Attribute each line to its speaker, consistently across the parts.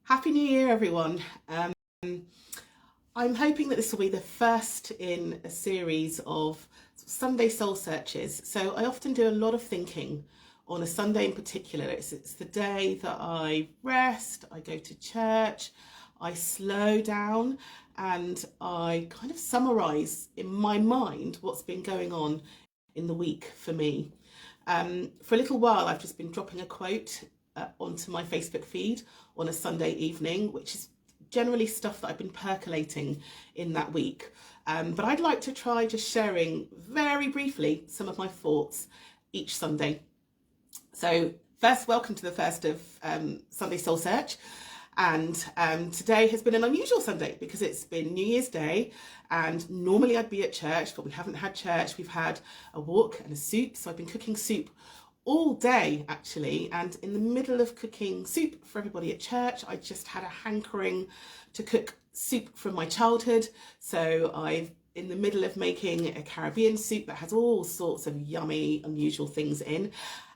Speaker 1: Happy New Year, everyone. I'm hoping that this will be the first in a series of Sunday soul searches. So I often do a lot of thinking on a Sunday in particular. It's the day that I rest, I go to church, I slow down, and I kind of summarize in my mind what's been going on in the week for me. For a little while, I've just been dropping a quote onto my Facebook feed on a Sunday evening, which is generally stuff that I've been percolating in that week. But I'd like to try just sharing very briefly some of my thoughts each Sunday. So first, welcome to the first of Sunday Soul Search. And today has been an unusual Sunday because it's been New Year's Day, and normally I'd be at church, but we haven't had church. We've had a walk and a soup. So I've been cooking soup all day actually, and in the middle of cooking soup for everybody at church, I just had a hankering to cook soup from my childhood. So I've in the middle of making a Caribbean soup that has all sorts of yummy, unusual things in,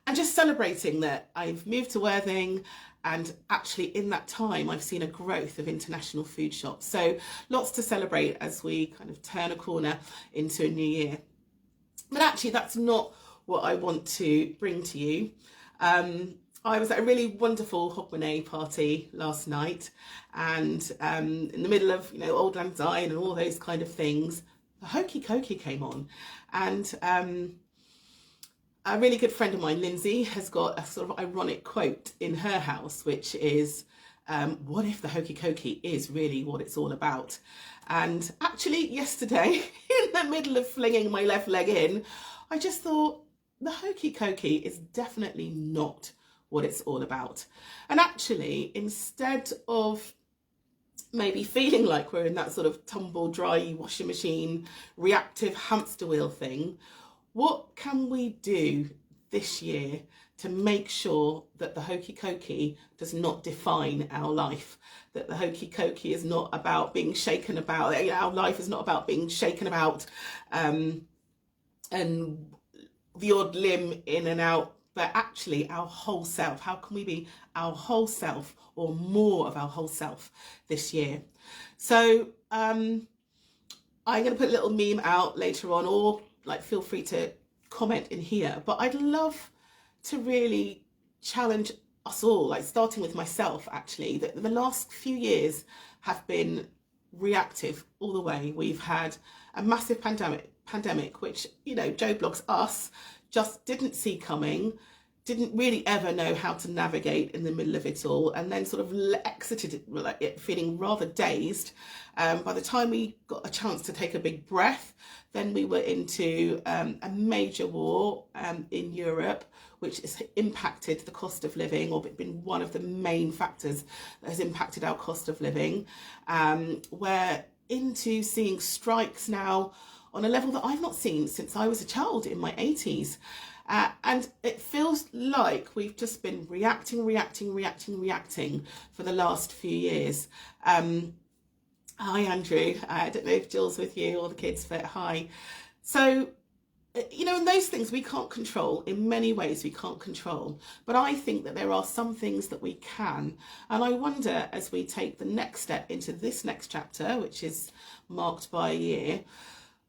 Speaker 1: and just celebrating that I've moved to Worthing, and actually in that time I've seen a growth of international food shops. So lots to celebrate as we kind of turn a corner into a new year. But actually that's not what I want to bring to you. I was at a really wonderful Hogmanay party last night, and in the middle of Old Lang Syne and all those kind of things, the Hokey Cokey came on, and a really good friend of mine, Lindsay, has got a sort of ironic quote in her house, which is, what if the Hokey Cokey is really what it's all about? And actually yesterday, in the middle of flinging my left leg in, I just thought, the Hokey Cokey is definitely not what it's all about. And actually, instead of maybe feeling like we're in that sort of tumble dry washing machine reactive hamster wheel thing, what can we do this year to make sure that the Hokey Cokey does not define our life, that the Hokey Cokey is not about being shaken about, our life is not about being shaken about and the odd limb in and out, but actually our whole self. How can we be our whole self, or more of our whole self this year? So I'm going to put a little meme out later on, or feel free to comment in here, but I'd love to really challenge us all, starting with myself actually, that the last few years have been reactive all the way. We've had a massive pandemic, which, Joe Blogs us, just didn't see coming, didn't really ever know how to navigate in the middle of it all, and then sort of exited it feeling rather dazed. By the time we got a chance to take a big breath, then we were into a major war in Europe, which has impacted the cost of living, or been one of the main factors that has impacted our cost of living. We're into seeing strikes now on a level that I've not seen since I was a child in my 80s. And it feels like we've just been reacting for the last few years. Hi, Andrew. I don't know if Jill's with you or the kids, but hi. So, and those things we can't control. In many ways we can't control. But I think that there are some things that we can. And I wonder, as we take the next step into this next chapter, which is marked by a year,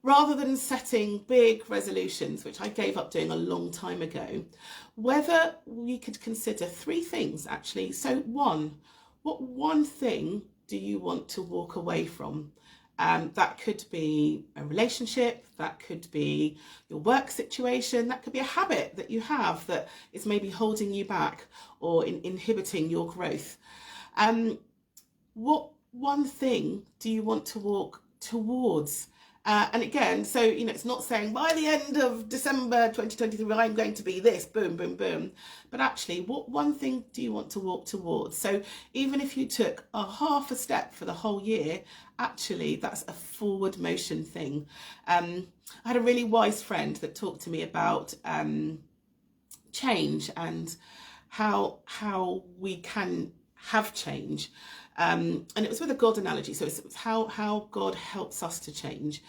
Speaker 1: rather than setting big resolutions, which I gave up doing a long time ago, whether we could consider three things actually. So what one thing do you want to walk away from? That could be a relationship, that could be your work situation, that could be a habit that you have that is maybe holding you back or inhibiting your growth. What one thing do you want to walk towards? And again, so, it's not saying by the end of December 2023, I'm going to be this, boom, boom, boom. But actually, what one thing do you want to walk towards? So even if you took a half a step for the whole year, actually, that's a forward motion thing. I had a really wise friend that talked to me about change and how we can have change. And it was with a God analogy, so it's how God helps us to change.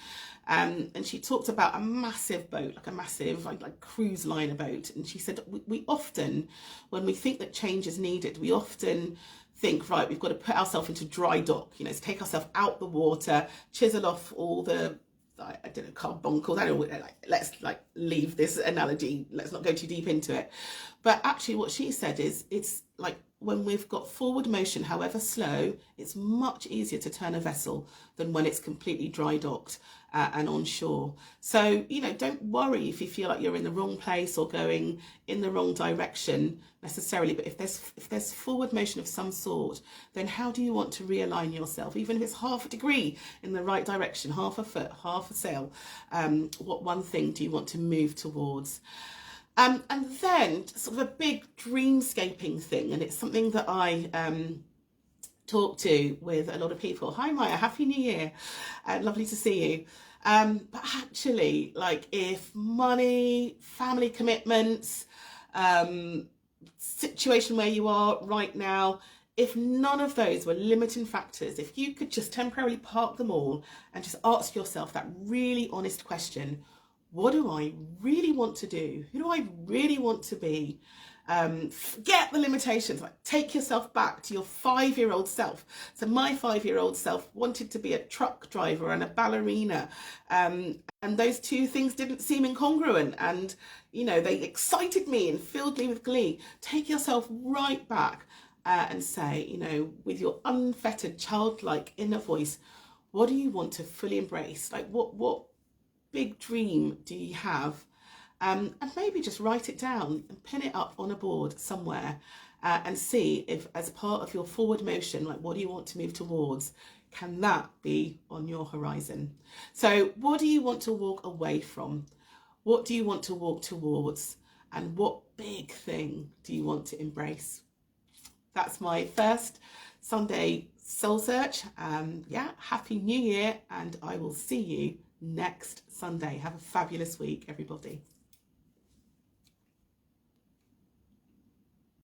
Speaker 1: And she talked about a massive boat, like a massive like cruise liner boat. And she said we often, when we think that change is needed, we often think, right, we've got to put ourselves into dry dock, you know, to take ourselves out the water, chisel off all the, I don't know, carbuncles, I don't know, let's leave this analogy, let's not go too deep into it. But actually what she said is, it's like when we've got forward motion, however slow, it's much easier to turn a vessel than when it's completely dry docked and on shore. So, you know, don't worry if you feel like you're in the wrong place or going in the wrong direction necessarily, but if there's forward motion of some sort, then how do you want to realign yourself? Even if it's half a degree in the right direction, half a foot, half a sail, what one thing do you want to move towards? And then sort of a big dreamscaping thing, and it's something that I talk to with a lot of people. Hi Maya, Happy New Year. Lovely to see you. But actually, like, if money, family commitments, situation where you are right now, if none of those were limiting factors, if you could just temporarily park them all and just ask yourself that really honest question, what do I really want to do? Who do I really want to be? Forget the limitations. Like, take yourself back to your 5-year-old self. So my 5-year-old self wanted to be a truck driver and a ballerina, and those two things didn't seem incongruent, and you know, they excited me and filled me with glee. Take yourself right back and say, you know, with your unfettered childlike inner voice, what do you want to fully embrace? Like, what big dream do you have? And maybe just write it down and pin it up on a board somewhere, and see if, as part of your forward motion, like, what do you want to move towards? Can that be on your horizon? So what do you want to walk away from? What do you want to walk towards? And what big thing do you want to embrace? That's my first Sunday Soul Search. Yeah, Happy New Year, and I will see you next Sunday. Have a fabulous week, everybody.